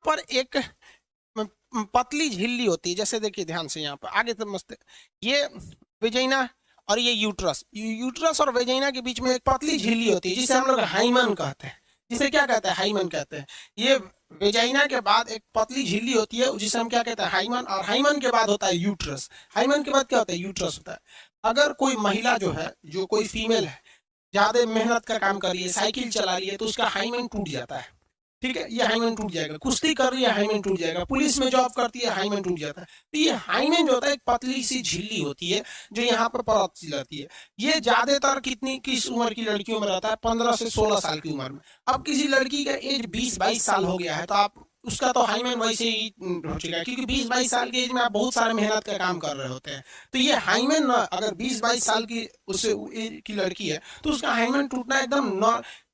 पर एक पतली झिल्ली होती है, जैसे देखिए ध्यान से यहाँ पर आगे समझते, ये वेजाइना और ये यूट्रस, यूट्रस और वेजाइना के बीच में एक पतली झिल्ली होती है जिसे हम लोग हाइमन कहते हैं। जिसे क्या कहते हैं? हाइमन कहते हैं। ये वेजाइना के बाद एक पतली झिल्ली होती है जिसे हम क्या कहते हैं? हाइमन। और हाइमन के बाद होता है यूट्रस। हाइमन के बाद क्या होता है? यूट्रस होता है। अगर कोई महिला जो है, जो कोई फीमेल है, ज्यादा मेहनत का काम कर रही है, साइकिल चला रही है, तो उसका हाइमन टूट जाता है। ठीक है, ये हाइमन टूट जाएगा। कुश्ती कर रही है, हाइमन टूट जाएगा। पुलिस में जॉब करती है, हाइमन टूट जाता है। तो ये हाइमन जो होता है एक पतली सी झिल्ली होती है जो यहाँ पर परत जाती है। ये ज्यादातर किस उम्र की लड़कियों में रहता है? 15 से 16 साल की उम्र में। अब किसी लड़की का एज 20-22 साल हो गया है तो आप उसका तो हाइमन वैसे ही हो चुका है, क्योंकि 20-22 साल की एज में आप बहुत सारे मेहनत का काम कर रहे होते हैं। तो ये हाइमन अगर 20-22 साल की उससे की लड़की है तो उसका हाइमन टूटना एकदम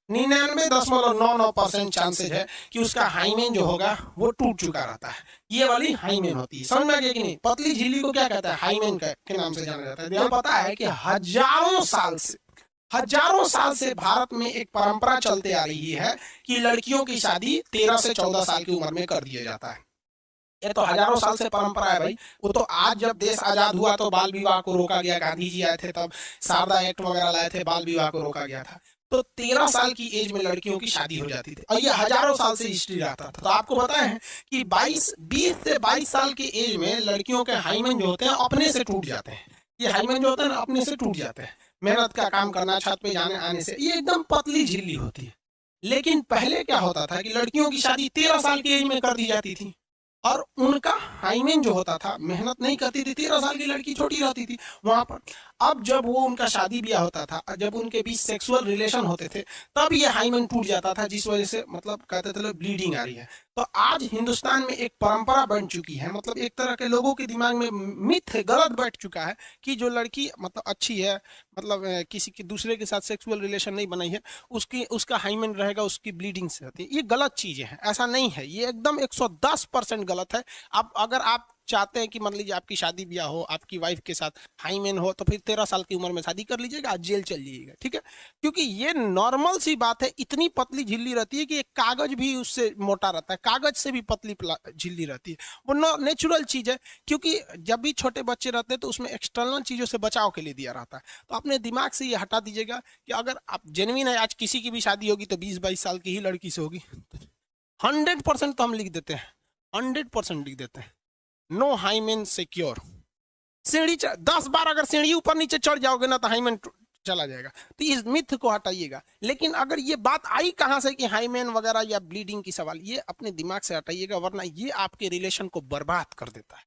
99.99% चांसेज है कि उसका हाइमेन जो होगा वो टूट चुका रहता है। ये वाली हाइमेन होती है। समझ में आ गया कि नहीं? पतली झिल्ली को क्या कहता है? हाइमेन के नाम से जाना जाता है। यह पता है कि हजारों साल से भारत में एक परंपरा चलते आ रही है कि लड़कियों की शादी 13 से 14 साल की उम्र में कर दिया जाता है। ये तो हजारों साल से परंपरा है भाई। वो तो आज जब देश आजाद हुआ तो बाल विवाह को रोका गया, गांधी जी आए थे तब शारदा एक्ट वगैरह लाए थे, बाल विवाह को रोका गया था। तो 13 साल की एज में लड़कियों की शादी हो जाती थी और ये हजारों साल से हिस्ट्री रहता था। तो आपको पता है कि 20 से 22 साल की एज में लड़कियों के हाइमन जो होते हैं अपने से टूट जाते हैं। ये हाइमन जो होता है ना अपने से टूट जाते हैं, मेहनत का काम करना, छत पे जाने आने से। ये एकदम पतली झिल्ली होती है। लेकिन पहले क्या होता था कि लड़कियों की शादी 13 साल की एज में कर दी जाती थी और उनका हाइमेन जो होता था, मेहनत नहीं करती थी, 13 साल की लड़की छोटी रहती थी वहां पर। अब जब वो उनका शादी ब्याह होता था, जब उनके बीच सेक्सुअल रिलेशन होते थे, तब ये हाइमेन टूट जाता था, जिस वजह से मतलब कहते थे ब्लीडिंग आ रही है। तो आज हिंदुस्तान में एक परंपरा बन चुकी है, मतलब एक तरह के लोगों के दिमाग में मिथ गलत बैठ चुका है कि जो लड़की मतलब अच्छी है, मतलब किसी के दूसरे के साथ सेक्सुअल रिलेशन नहीं बनाई है, उसका हाइमेन रहेगा, उसकी ब्लीडिंग से होती है। ये गलत चीजें हैं, ऐसा नहीं है। ये एकदम 110% गलत है। अब अगर आप चाहते हैं कि मान लीजिए आपकी शादी ब्याह हो, आपकी वाइफ के साथ हाइमेन हो, तो फिर 13 साल की उम्र में शादी कर लीजिएगा, आज जेल चल जाइएगा। ठीक है, क्योंकि ये नॉर्मल सी बात है। इतनी पतली झिल्ली रहती है कि एक कागज भी उससे मोटा रहता है, कागज से भी पतली झिल्ली रहती है। वो नेचुरल चीज है, क्योंकि जब भी छोटे बच्चे रहते हैं तो उसमें एक्सटर्नल चीजों से बचाव के लिए दिया रहता है। तो अपने दिमाग से ये हटा दीजिएगा कि अगर आप जेन्युइन है, आज किसी की भी शादी होगी तो 20-22 साल की ही लड़की से होगी। 100% तो हम लिख देते हैं, 100% लिख देते हैं, नो हाइमेन सिक्योर। सीढ़ी 10 बार अगर सीढ़ी ऊपर नीचे चढ़ जाओगे ना तो हाइमेन चला जाएगा। तो इस मिथ को हटाइएगा। लेकिन अगर ये बात आई कहां से कि हाइमेन वगैरह या ब्लीडिंग की सवाल, ये अपने दिमाग से हटाइएगा, वरना ये आपके रिलेशन को बर्बाद कर देता है।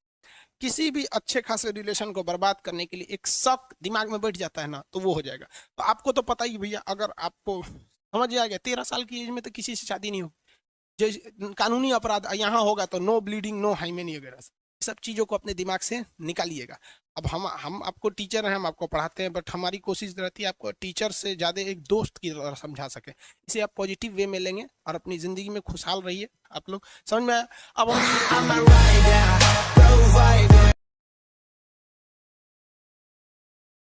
किसी भी अच्छे खासे रिलेशन को बर्बाद करने के लिए एक शक दिमाग में बैठ जाता है ना, तो वो हो जाएगा। तो आपको तो पता ही भैया, अगर आपको समझ आ गया 13 साल की एज में तो किसी से शादी नहीं हो, जो कानूनी अपराध यहाँ होगा तो नो ब्लीडिंग, नो हाइमेन वगैरह, सब चीजों को अपने दिमाग से निकालिएगा। अब हम आपको टीचर हैं, हम आपको पढ़ाते हैं, बट हमारी कोशिश रहती है आपको टीचर से ज्यादा एक दोस्त की तरह समझा सके। इसे आप पॉजिटिव वे में लेंगे और अपनी जिंदगी में खुशहाल रहिए। आप लोग समझ में आया? अब हम